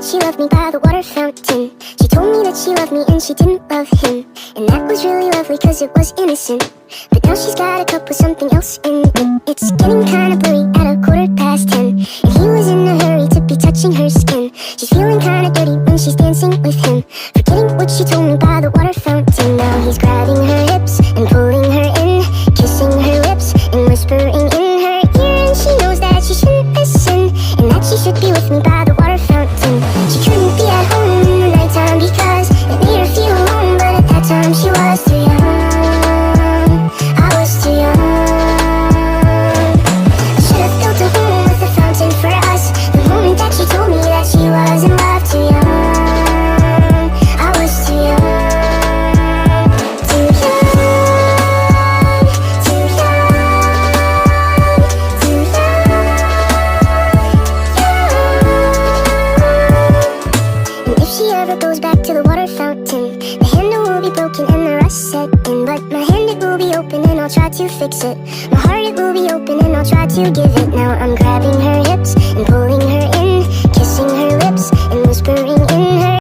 that she loved me by the water fountain. She told me that she loved me and she didn't love him, and that was really lovely cause it was innocent. But now she's got a cup with something else in it. It's getting kinda blurry at 10:15, and he was in a hurry to be touching her skin. She's feeling kinda dirty when she's dancing with him, forgetting what she told me by the water fountain. Now he's grabbing her hips and pulling her in, kissing her lips and whispering in her ear, and she knows that she shouldn't listen, and that she should be with me by the water fountain. She couldn't be at home in the nighttime because it made her feel alone, but at that time she was too young. I was too young. I should have built a home with a fountain for us the moment that she told me that she was in love. Too young. I was too young. Too young. Too young. Too young. And if she ever goes back to the water fountain, the handle will be broken and the rust set in. But my hand, it will be open and I'll try to fix it. My heart, it will be open and I'll try to give it. Now I'm grabbing her hips and pulling her in, kissing her lips and whispering